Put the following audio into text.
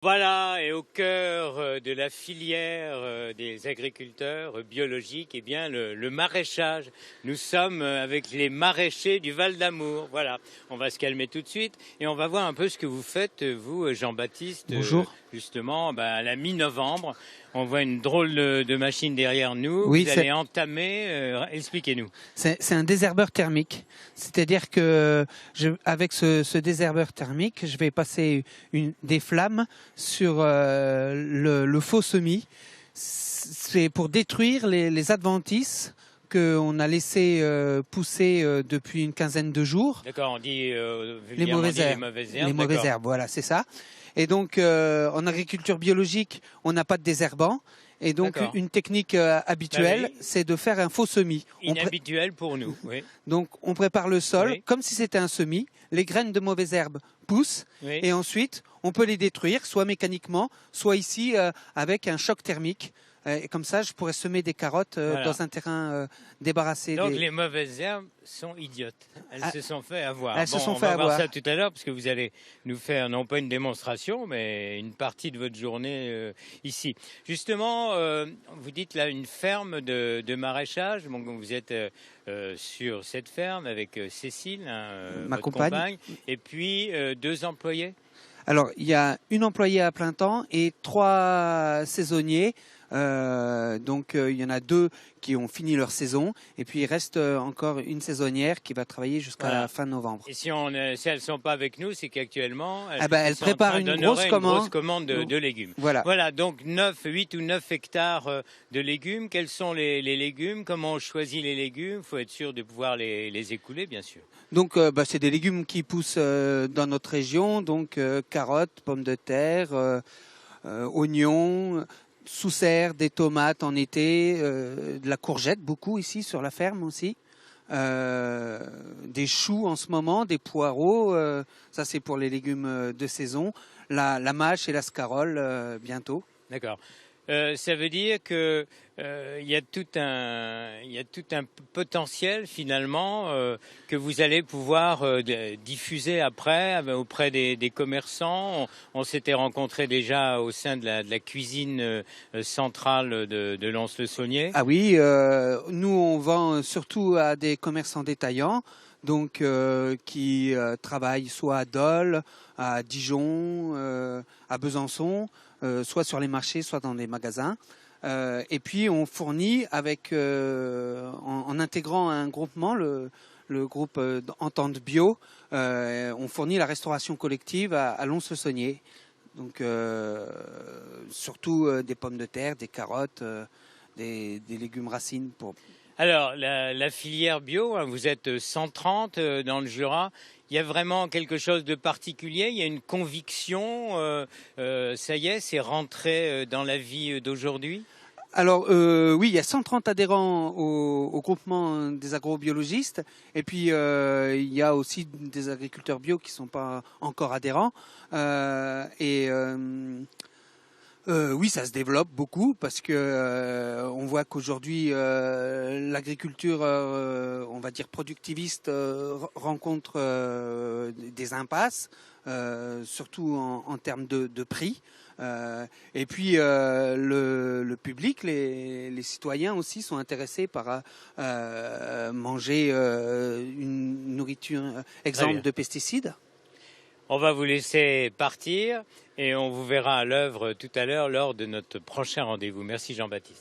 Voilà, et au cœur de la filière des agriculteurs biologiques, eh bien le maraîchage. Nous sommes avec les maraîchers du Val d'Amour. Voilà, on va se calmer tout de suite et on va voir un peu ce que vous faites, vous, Jean-Baptiste, Bonjour. justement, à la mi-novembre. On voit une drôle de machine derrière nous. Oui, Vous allez entamer, expliquez-nous. c'est un désherbeur thermique. C'est-à-dire que avec ce désherbeur thermique, je vais passer des flammes sur le faux semis. C'est pour détruire les adventices qu'on a laissé pousser depuis une quinzaine de jours. D'accord, on dit Les mauvaises herbes. les mauvaises herbes. Les mauvaises herbes, voilà, c'est ça. Et donc, en agriculture biologique, on n'a pas de désherbant. Et donc, une technique habituelle, c'est de faire un faux semis. Inhabituel pour nous, oui. Donc, on prépare le sol Oui. comme si c'était un semis. Les graines de mauvaises herbes poussent. Oui. Et ensuite, on peut les détruire, soit mécaniquement, soit ici avec un choc thermique. Et comme ça, je pourrais semer des carottes Voilà. dans un terrain débarrassé. Donc les mauvaises herbes sont idiotes. Elles se sont fait avoir. Elles se sont fait on va voir avoir. ça tout à l'heure parce que vous allez nous faire non pas une démonstration mais une partie de votre journée ici. Justement, vous dites là une ferme de maraîchage. Bon, vous êtes sur cette ferme avec Cécile, Ma votre compagne. et puis 2 employés. Alors, il y a une employée à plein temps et 3 saisonniers. Donc, il y en a 2 qui ont fini leur saison. Et puis, il reste encore une saisonnière qui va travailler jusqu'à la fin novembre. Et si elles ne sont pas avec nous, c'est qu'actuellement, elles préparent une grosse commande de légumes. Voilà, donc 8 ou 9 hectares de légumes. Quels sont les légumes? Comment on choisit les légumes? Il faut être sûr de pouvoir les écouler, bien sûr. Donc, c'est des légumes qui poussent dans notre région. Donc, carottes, pommes de terre, oignons, sous-serre, des tomates en été, de la courgette, beaucoup ici sur la ferme aussi. Des choux en ce moment, des poireaux, ça c'est pour les légumes de saison. La mâche et la scarole bientôt. D'accord. Ça veut dire que il y a tout un potentiel finalement que vous allez pouvoir diffuser après auprès des commerçants. On s'était rencontrés déjà au sein de la cuisine centrale de Lons-le-Saunier. Ah oui, nous on vend surtout à des commerçants détaillants. Donc, qui travaillent soit à Dole, à Dijon, à Besançon, soit sur les marchés, soit dans les magasins. Et puis, on fournit en intégrant un groupement, le groupe Entente Bio, on fournit la restauration collective à Lons-le-Saunier. Donc, surtout des pommes de terre, des carottes, des légumes racines pour... Alors, la filière bio, vous êtes 130 dans le Jura. Il y a vraiment quelque chose de particulier. Il y a une conviction. Ça y est, c'est rentré dans la vie d'aujourd'hui. Alors oui, il y a 130 adhérents au groupement des agrobiologistes. Et puis il y a aussi des agriculteurs bio qui ne sont pas encore adhérents. Oui, ça se développe beaucoup parce que on voit qu'aujourd'hui l'agriculture, on va dire productiviste, rencontre des impasses, surtout en termes de prix. Et puis le public, les citoyens aussi sont intéressés par manger une nourriture exempte de pesticides. On va vous laisser partir et on vous verra à l'œuvre tout à l'heure lors de notre prochain rendez-vous. Merci Jean-Baptiste.